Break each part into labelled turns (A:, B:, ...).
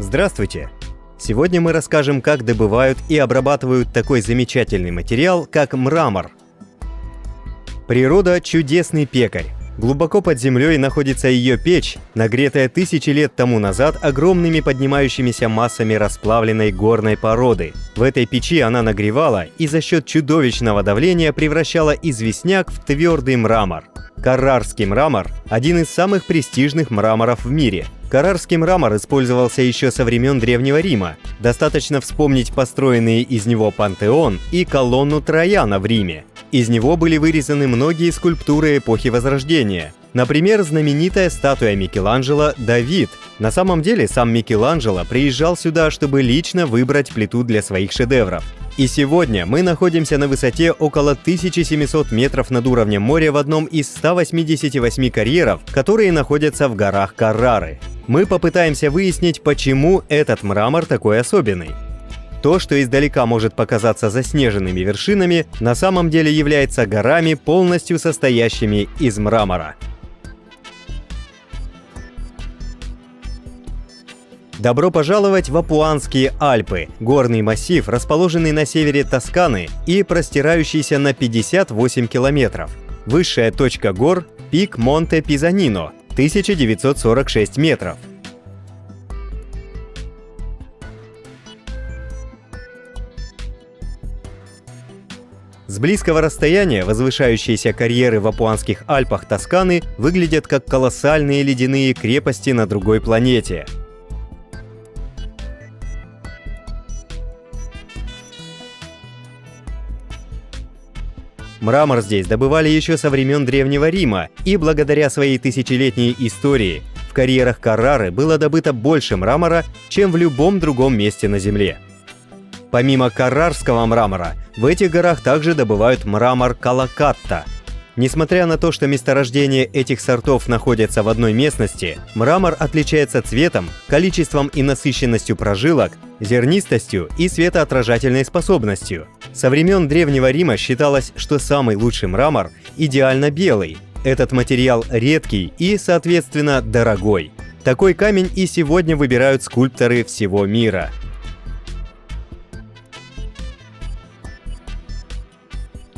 A: Здравствуйте! Сегодня мы расскажем, как добывают и обрабатывают такой замечательный материал, как мрамор. Природа – чудесный пекарь. Глубоко под землей находится ее печь, нагретая тысячи лет тому назад огромными поднимающимися массами расплавленной горной породы. В этой печи она нагревала и за счет чудовищного давления превращала известняк в твердый мрамор. Каррарский мрамор – один из самых престижных мраморов в мире. Каррарский мрамор использовался еще со времен Древнего Рима. Достаточно вспомнить построенные из него пантеон и колонну Трояна в Риме. Из него были вырезаны многие скульптуры эпохи Возрождения. Например, знаменитая статуя Микеланджело «Давид». На самом деле, сам Микеланджело приезжал сюда, чтобы лично выбрать плиту для своих шедевров. И сегодня мы находимся на высоте около 1700 метров над уровнем моря в одном из 188 карьеров, которые находятся в горах Каррары. Мы попытаемся выяснить, почему этот мрамор такой особенный. То, что издалека может показаться заснеженными вершинами, на самом деле является горами, полностью состоящими из мрамора. Добро пожаловать в Апуанские Альпы, горный массив, расположенный на севере Тосканы и простирающийся на 58 километров. Высшая точка гор – пик Монте-Пизанино, 1946 метров. С близкого расстояния возвышающиеся карьеры в Апуанских Альпах Тосканы выглядят как колоссальные ледяные крепости на другой планете. Мрамор здесь добывали еще со времен Древнего Рима, и благодаря своей тысячелетней истории в карьерах Каррары было добыто больше мрамора, чем в любом другом месте на Земле. Помимо каррарского мрамора, в этих горах также добывают мрамор Калакатта. Несмотря на то, что месторождения этих сортов находятся в одной местности, мрамор отличается цветом, количеством и насыщенностью прожилок, зернистостью и светоотражательной способностью. Со времен Древнего Рима считалось, что самый лучший мрамор идеально белый. Этот материал редкий и, соответственно, дорогой. Такой камень и сегодня выбирают скульпторы всего мира.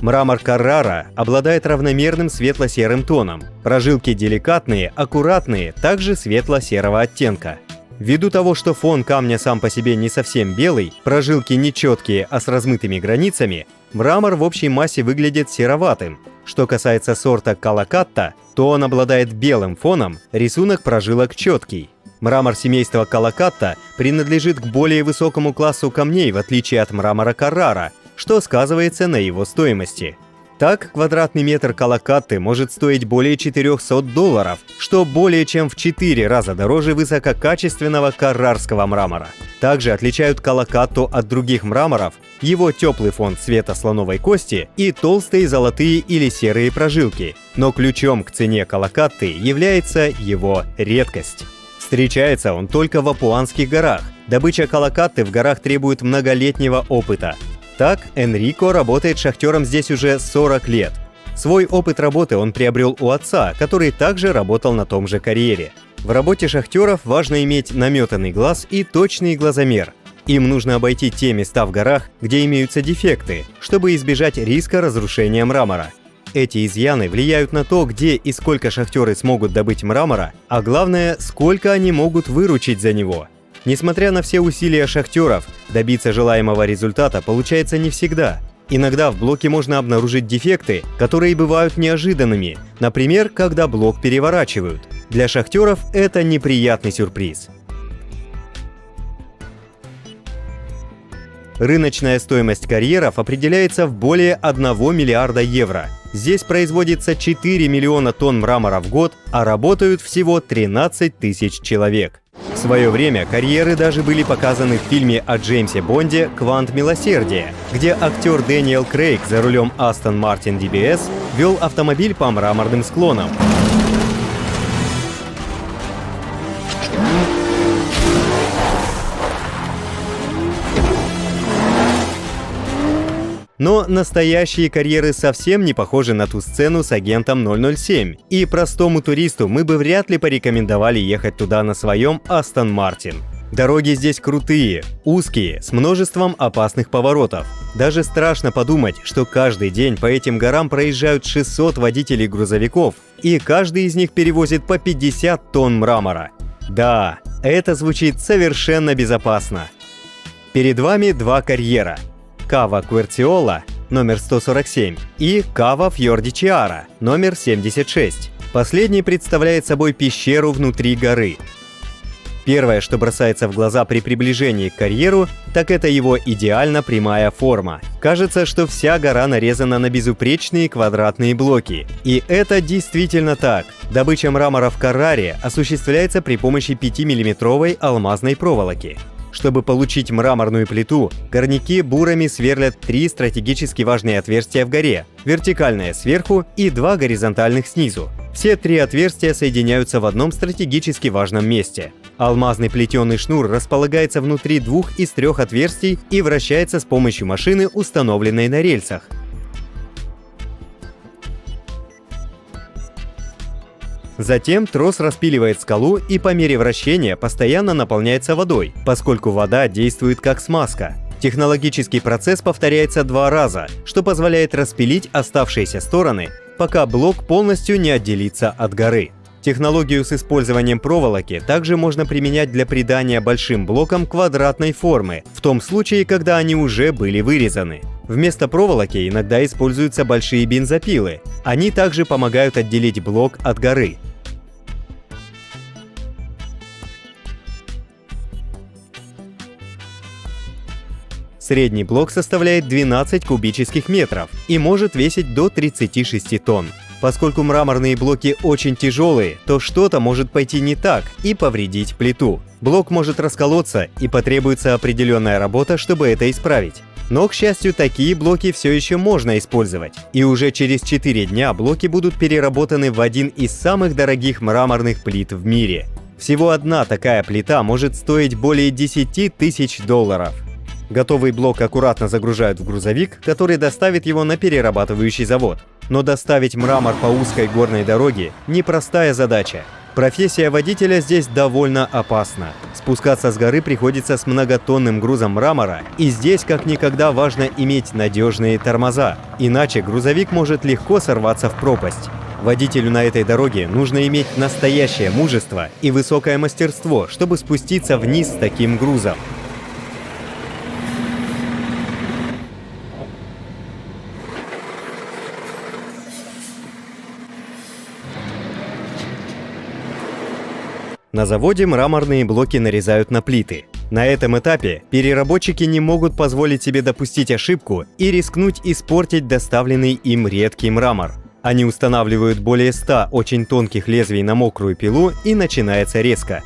A: Мрамор Каррара обладает равномерным светло-серым тоном. Прожилки деликатные, аккуратные, также светло-серого оттенка. Ввиду того, что фон камня сам по себе не совсем белый, прожилки нечеткие, а с размытыми границами, мрамор в общей массе выглядит сероватым. Что касается сорта Калакатта, то он обладает белым фоном, рисунок прожилок четкий. Мрамор семейства Калакатта принадлежит к более высокому классу камней, в отличие от мрамора Каррара, что сказывается на его стоимости. Так, квадратный метр Калакатты может стоить более $400, что более чем в 4 раза дороже высококачественного каррарского мрамора. Также отличают Калакатту от других мраморов его теплый фон цвета слоновой кости и толстые золотые или серые прожилки. Но ключом к цене Калакатты является его редкость. Встречается он только в Апуанских горах. Добыча Калакатты в горах требует многолетнего опыта. Так, Энрико работает шахтером здесь уже 40 лет. Свой опыт работы он приобрел у отца, который также работал на том же карьере. В работе шахтеров важно иметь наметанный глаз и точный глазомер. Им нужно обойти те места в горах, где имеются дефекты, чтобы избежать риска разрушения мрамора. Эти изъяны влияют на то, где и сколько шахтеры смогут добыть мрамора, а главное, сколько они могут выручить за него. Несмотря на все усилия шахтеров, добиться желаемого результата получается не всегда. Иногда в блоке можно обнаружить дефекты, которые бывают неожиданными, например, когда блок переворачивают. Для шахтеров это неприятный сюрприз. Рыночная стоимость карьеров определяется в более 1 миллиарда евро. Здесь производится 4 миллиона тонн мрамора в год, а работают всего 13 тысяч человек. В свое время карьеры даже были показаны в фильме о Джеймсе Бонде «Квант милосердия», где актер Дэниел Крейг за рулем Aston Martin DBS вел автомобиль по мраморным склонам. Но настоящие карьеры совсем не похожи на ту сцену с агентом 007, и простому туристу мы бы вряд ли порекомендовали ехать туда на своем Aston Martin. Дороги здесь крутые, узкие, с множеством опасных поворотов. Даже страшно подумать, что каждый день по этим горам проезжают 600 водителей грузовиков, и каждый из них перевозит по 50 тонн мрамора. Да, это звучит совершенно безопасно. Перед вами два карьера. Кава Кверциола, номер 147, и Кава Фьордичиара, номер 76. Последний представляет собой пещеру внутри горы. Первое, что бросается в глаза при приближении к карьеру, так это его идеально прямая форма. Кажется, что вся гора нарезана на безупречные квадратные блоки. И это действительно так. Добыча мрамора в Карраре осуществляется при помощи 5-миллиметровой алмазной проволоки. Чтобы получить мраморную плиту, горняки бурами сверлят 3 стратегически важные отверстия в горе, вертикальное сверху и 2 горизонтальных снизу. Все 3 отверстия соединяются в одном стратегически важном месте. Алмазный плетеный шнур располагается внутри 2 из 3 отверстий и вращается с помощью машины, установленной на рельсах. Затем трос распиливает скалу и по мере вращения постоянно наполняется водой, поскольку вода действует как смазка. Технологический процесс повторяется 2 раза, что позволяет распилить оставшиеся стороны, пока блок полностью не отделится от горы. Технологию с использованием проволоки также можно применять для придания большим блокам квадратной формы, в том случае, когда они уже были вырезаны. Вместо проволоки иногда используются большие бензопилы. Они также помогают отделить блок от горы. Средний блок составляет 12 кубических метров и может весить до 36 тонн. Поскольку мраморные блоки очень тяжелые, то что-то может пойти не так и повредить плиту. Блок может расколоться, и потребуется определенная работа, чтобы это исправить. Но, к счастью, такие блоки все еще можно использовать. И уже через 4 дня блоки будут переработаны в один из самых дорогих мраморных плит в мире. Всего одна такая плита может стоить более 10 тысяч долларов. Готовый блок аккуратно загружают в грузовик, который доставит его на перерабатывающий завод. Но доставить мрамор по узкой горной дороге – непростая задача. Профессия водителя здесь довольно опасна. Спускаться с горы приходится с многотонным грузом мрамора, и здесь как никогда важно иметь надежные тормоза, иначе грузовик может легко сорваться в пропасть. Водителю на этой дороге нужно иметь настоящее мужество и высокое мастерство, чтобы спуститься вниз с таким грузом. На заводе мраморные блоки нарезают на плиты. На этом этапе переработчики не могут позволить себе допустить ошибку и рискнуть испортить доставленный им редкий мрамор. Они устанавливают более 100 очень тонких лезвий на мокрую пилу, и начинается резка.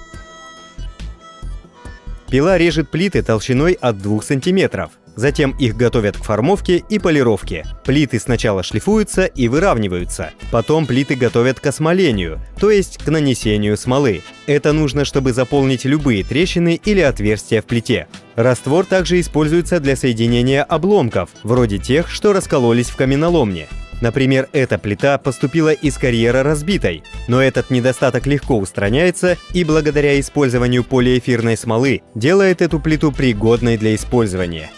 A: Пила режет плиты толщиной от 2 см. Затем их готовят к формовке и полировке. Плиты сначала шлифуются и выравниваются. Потом плиты готовят к осмолению, то есть к нанесению смолы. Это нужно, чтобы заполнить любые трещины или отверстия в плите. Раствор также используется для соединения обломков, вроде тех, что раскололись в каменоломне. Например, эта плита поступила из карьера разбитой, но этот недостаток легко устраняется и благодаря использованию полиэфирной смолы делает эту плиту пригодной для использования.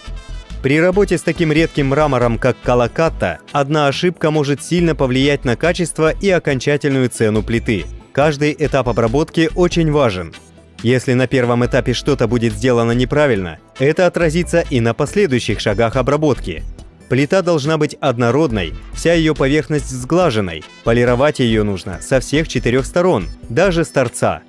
A: При работе с таким редким мрамором, как Калакатта, одна ошибка может сильно повлиять на качество и окончательную цену плиты. Каждый этап обработки очень важен. Если на первом этапе что-то будет сделано неправильно, это отразится и на последующих шагах обработки. Плита должна быть однородной, вся ее поверхность сглаженной. Полировать ее нужно со всех 4 сторон, даже с торца.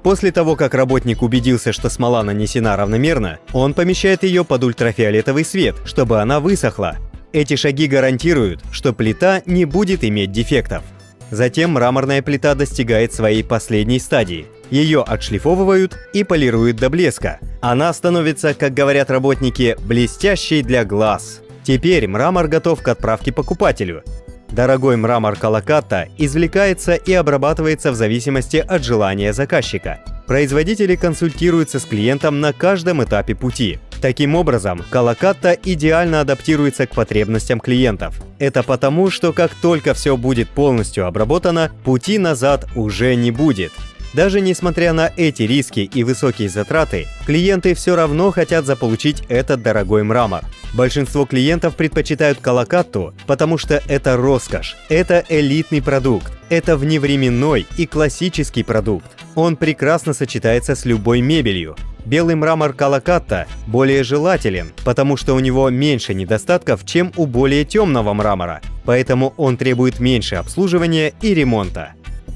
A: После того, как работник убедился, что смола нанесена равномерно, он помещает ее под ультрафиолетовый свет, чтобы она высохла. Эти шаги гарантируют, что плита не будет иметь дефектов. Затем мраморная плита достигает своей последней стадии. Ее отшлифовывают и полируют до блеска. Она становится, как говорят работники, блестящей для глаз. Теперь мрамор готов к отправке покупателю. Дорогой мрамор Калакатта извлекается и обрабатывается в зависимости от желания заказчика. Производители консультируются с клиентом на каждом этапе пути. Таким образом, Калакатта идеально адаптируется к потребностям клиентов. Это потому, что как только все будет полностью обработано, пути назад уже не будет. Даже несмотря на эти риски и высокие затраты, клиенты все равно хотят заполучить этот дорогой мрамор. Большинство клиентов предпочитают Калакатту, потому что это роскошь, это элитный продукт, это вневременной и классический продукт. Он прекрасно сочетается с любой мебелью. Белый мрамор Калакатта более желателен, потому что у него меньше недостатков, чем у более темного мрамора, поэтому он требует меньше обслуживания и ремонта.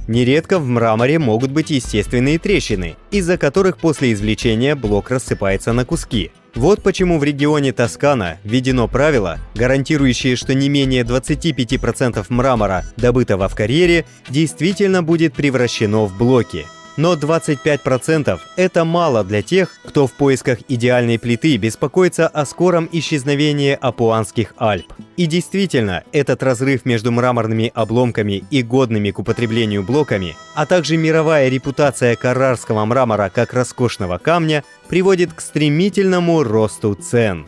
A: Нередко в мраморе могут быть естественные трещины, из-за которых после извлечения блок рассыпается на куски. Вот почему в регионе Тоскана введено правило, гарантирующее, что не менее 25% мрамора, добытого в карьере, действительно будет превращено в блоки. Но 25% – это мало для тех, кто в поисках идеальной плиты беспокоится о скором исчезновении Апуанских Альп. И действительно, этот разрыв между мраморными обломками и годными к употреблению блоками, а также мировая репутация каррарского мрамора как роскошного камня приводит к стремительному росту цен.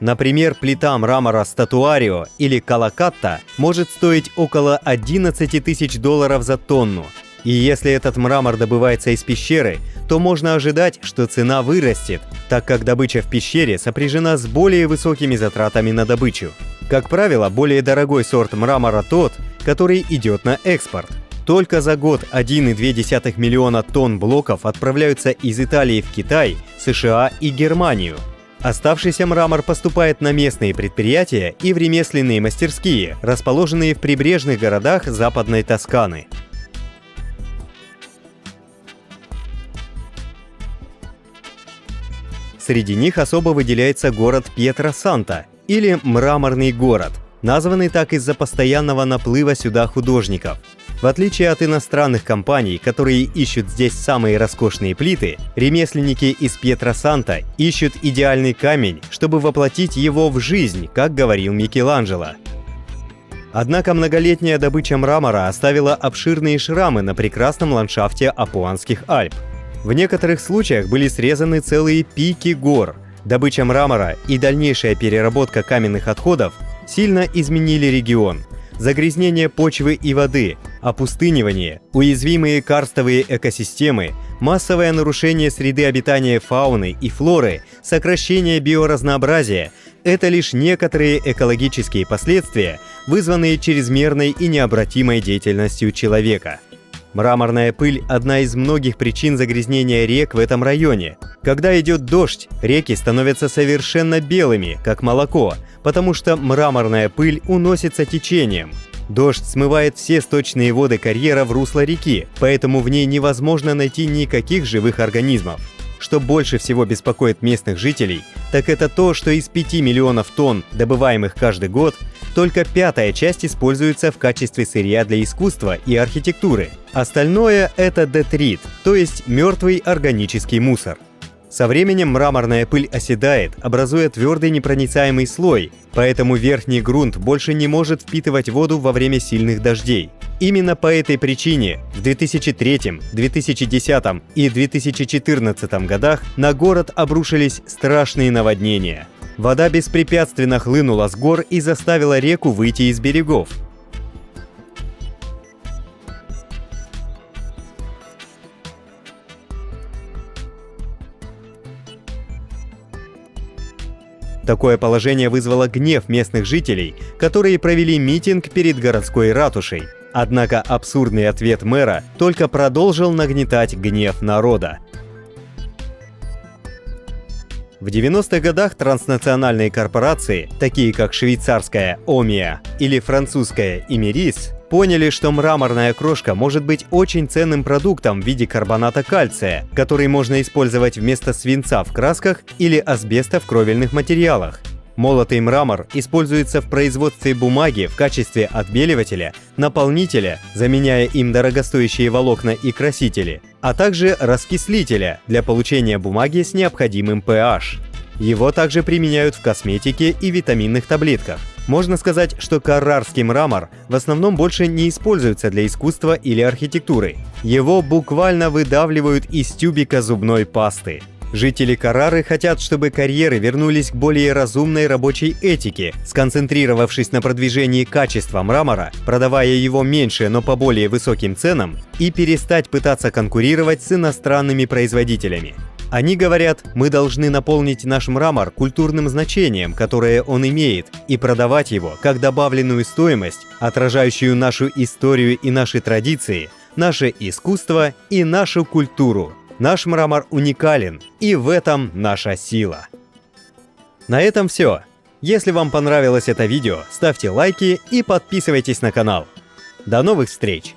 A: Например, плита мрамора Статуарио или Калакатта может стоить около $11 тысяч за тонну. И если этот мрамор добывается из пещеры, то можно ожидать, что цена вырастет, так как добыча в пещере сопряжена с более высокими затратами на добычу. Как правило, более дорогой сорт мрамора тот, который идет на экспорт. Только за год 1,2 миллиона тонн блоков отправляются из Италии в Китай, США и Германию. Оставшийся мрамор поступает на местные предприятия и в ремесленные мастерские, расположенные в прибрежных городах Западной Тосканы. Среди них особо выделяется город Пьетрасанта, или «Мраморный город», названный так из-за постоянного наплыва сюда художников. В отличие от иностранных компаний, которые ищут здесь самые роскошные плиты, ремесленники из Пьетрасанта ищут идеальный камень, чтобы воплотить его в жизнь, как говорил Микеланджело. Однако многолетняя добыча мрамора оставила обширные шрамы на прекрасном ландшафте Апуанских Альп. В некоторых случаях были срезаны целые пики гор. Добыча мрамора и дальнейшая переработка каменных отходов сильно изменили регион. Загрязнение почвы и воды, опустынивание, уязвимые карстовые экосистемы, массовое нарушение среды обитания фауны и флоры, сокращение биоразнообразия – это лишь некоторые экологические последствия, вызванные чрезмерной и необратимой деятельностью человека. Мраморная пыль – одна из многих причин загрязнения рек в этом районе. Когда идет дождь, реки становятся совершенно белыми, как молоко, потому что мраморная пыль уносится течением. Дождь смывает все сточные воды карьера в русло реки, поэтому в ней невозможно найти никаких живых организмов. Что больше всего беспокоит местных жителей, так это то, что из 5 миллионов тонн, добываемых каждый год, только 1/5 часть используется в качестве сырья для искусства и архитектуры. Остальное – это детрит, то есть мертвый органический мусор. Со временем мраморная пыль оседает, образуя твердый непроницаемый слой, поэтому верхний грунт больше не может впитывать воду во время сильных дождей. Именно по этой причине в 2003, 2010 и 2014 годах на город обрушились страшные наводнения. Вода беспрепятственно хлынула с гор и заставила реку выйти из берегов. Такое положение вызвало гнев местных жителей, которые провели митинг перед городской ратушей. Однако абсурдный ответ мэра только продолжил нагнетать гнев народа. В 90-х годах транснациональные корпорации, такие как швейцарская Омия или французская Имерис, поняли, что мраморная крошка может быть очень ценным продуктом в виде карбоната кальция, который можно использовать вместо свинца в красках или асбеста в кровельных материалах. Молотый мрамор используется в производстве бумаги в качестве отбеливателя, наполнителя, заменяя им дорогостоящие волокна и красители, а также раскислителя для получения бумаги с необходимым pH. Его также применяют в косметике и витаминных таблетках. Можно сказать, что каррарский мрамор в основном больше не используется для искусства или архитектуры. Его буквально выдавливают из тюбика зубной пасты. Жители Каррары хотят, чтобы карьеры вернулись к более разумной рабочей этике, сконцентрировавшись на продвижении качества мрамора, продавая его меньше, но по более высоким ценам, и перестать пытаться конкурировать с иностранными производителями. Они говорят, мы должны наполнить наш мрамор культурным значением, которое он имеет, и продавать его как добавленную стоимость, отражающую нашу историю и наши традиции, наше искусство и нашу культуру. Наш мрамор уникален, и в этом наша сила. На этом все. Если вам понравилось это видео, ставьте лайки и подписывайтесь на канал. До новых встреч!